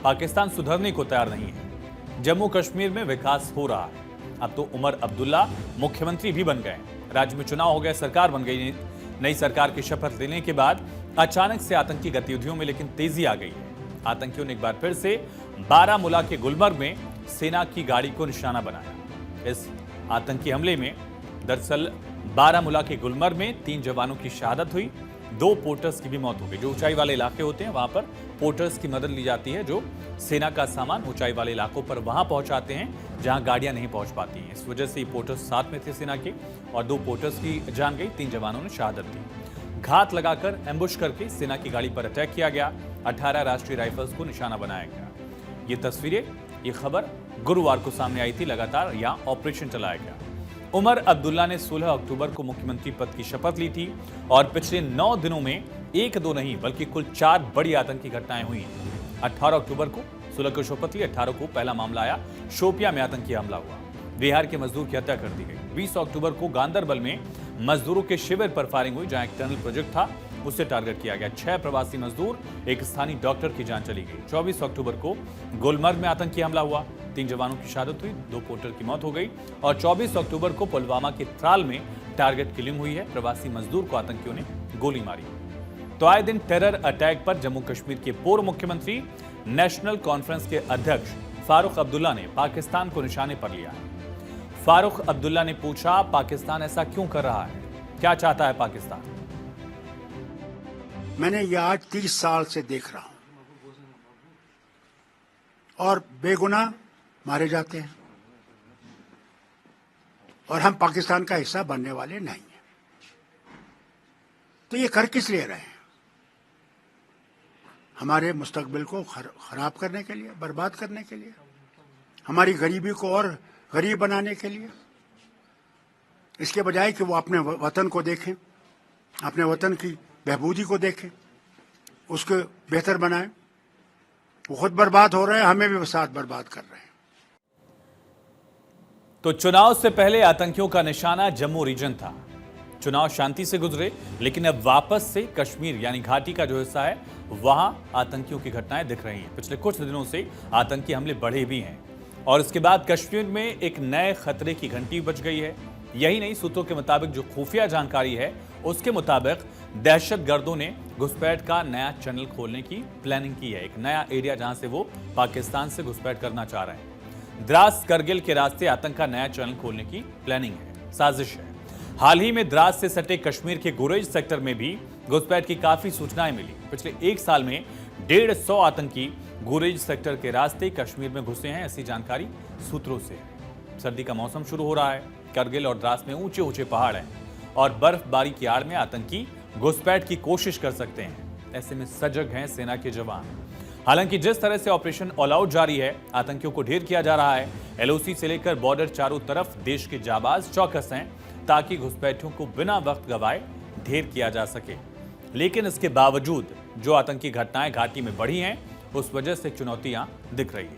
पाकिस्तान सुधरने को तैयार नहीं है। जम्मू कश्मीर में विकास हो रहा है। अब तो उमर अब्दुल्ला मुख्यमंत्री भी बन गए। राज्य में चुनाव हो गए, सरकार बन गई। नई सरकार की शपथ लेने के बाद अचानक से आतंकी गतिविधियों में लेकिन तेजी आ गई है। आतंकियों ने एक बार फिर से बारामूला के गुलमर्ग में सेना की गाड़ी को निशाना बनाया। इस आतंकी हमले में दरअसल बारामूला के गुलमर्ग में 3 जवानों की शहादत हुई, 2 पोर्टर्स की भी मौत हो गई। जो ऊंचाई वाले इलाके होते हैं वहां पर पोर्टर्स की मदद ली जाती है, जो सेना का सामान ऊंचाई वाले इलाकों पर वहां पहुंचाते हैं जहां गाड़ियां नहीं पहुंच पाती हैं। इस वजह से ये पोर्टर्स साथ में थे सेना के, और 2 पोर्टर्स की जान गई, 3 जवानों ने शहादत दी। घात लगाकर एम्बुश करके सेना की गाड़ी पर अटैक किया गया। 18 राष्ट्रीय राइफल्स को निशाना बनाया गया। ये तस्वीरें, ये खबर गुरुवार को सामने आई थी। लगातार यहां ऑपरेशन चलाया गया। उमर अब्दुल्ला ने 16 अक्टूबर को मुख्यमंत्री पद की शपथ ली थी और पिछले 9 दिनों में 1-2 नहीं बल्कि कुल 4 बड़ी आतंकी घटनाएं हुई हैं। 18 अक्टूबर को 16 को शपथ ली, 18 को पहला मामला आया, शोपियां में आतंकी हमला हुआ, बिहार के मजदूर की हत्या कर दी गई। 20 अक्टूबर को गांदरबल में मजदूरों के शिविर पर फायरिंग हुई, जहां एक टनल प्रोजेक्ट था उससे टारगेट किया गया। 6 प्रवासी मजदूर, एक स्थानीय डॉक्टर की जान चली गई। 24 अक्टूबर को गुलमर्ग में आतंकी हमला हुआ, 3 जवानों की शहादत हुई, 2 पोर्टर की मौत हो गई। और 24 अक्टूबर को पुलवामा के त्राल में टारगेट किलिंग हुई है, प्रवासी मजदूर को आतंकियों ने गोली मारी। तो आए दिन टेरर अटैक पर जम्मू कश्मीर के पूर्व मुख्यमंत्री, नेशनल कॉन्फ्रेंस के अध्यक्ष फारूक अब्दुल्ला ने पाकिस्तान को निशाने पर लिया है। फारूक अब्दुल्ला ने पूछा, पाकिस्तान ऐसा क्यों कर रहा है, क्या चाहता है पाकिस्तान? मैंने ये आज 30 साल से देख रहा हूं, और बेगुनाह मारे जाते हैं, और हम पाकिस्तान का हिस्सा बनने वाले नहीं हैं। तो ये कर किस लिए रहे हैं? हमारे मुस्तकबिल को खराब करने के लिए, बर्बाद करने के लिए, हमारी गरीबी को और गरीब बनाने के लिए। इसके बजाय कि वो अपने वतन को देखें, अपने वतन की बहबूदी को देखें, उसको बेहतर बनाएं, वो खुद बर्बाद हो रहे हैं, हमें भी साथ बर्बाद कर रहे हैं। तो चुनाव से पहले आतंकियों का निशाना जम्मू रीजन था। चुनाव शांति से गुजरे, लेकिन अब वापस से कश्मीर यानी घाटी का जो हिस्सा है वहां आतंकियों की घटनाएं दिख रही हैं। पिछले कुछ दिनों से आतंकी हमले बढ़े भी हैं, और इसके बाद कश्मीर में एक नए खतरे की घंटी बज गई है। यही नहीं, सूत्रों के मुताबिक जो खुफिया जानकारी है उसके मुताबिक दहशतगर्दों ने घुसपैठ का नया चैनल खोलने की प्लानिंग की है। एक नया एरिया जहां से वो पाकिस्तान से घुसपैठ करना चाह रहे हैं। द्रास करगिल के रास्ते आतंक का नया चैनल खोलने की प्लानिंग है, साजिश है। हाल ही में द्रास से सटे कश्मीर के गुरेज सेक्टर में भी घुसपैठ की काफी सूचनाएं मिली। पिछले 1 साल में 150 आतंकी गुरेज सेक्टर के रास्ते कश्मीर में घुसे हैं, ऐसी जानकारी सूत्रों से है। सर्दी का मौसम शुरू हो रहा है। करगिल और द्रास में ऊंचे ऊंचे पहाड़ हैं, और बर्फबारी की आड़ में आतंकी घुसपैठ की कोशिश कर सकते हैं। ऐसे में सजग हैं सेना के जवान। हालांकि जिस तरह से ऑपरेशन ऑल आउट जारी है, आतंकियों को ढेर किया जा रहा है। एलओसी से लेकर बॉर्डर चारों तरफ देश के जाबाज चौकस हैं, ताकि घुसपैठियों को बिना वक्त गवाए ढेर किया जा सके। लेकिन इसके बावजूद जो आतंकी घटनाएं घाटी में बढ़ी हैं, उस वजह से चुनौतियां दिख रही हैं।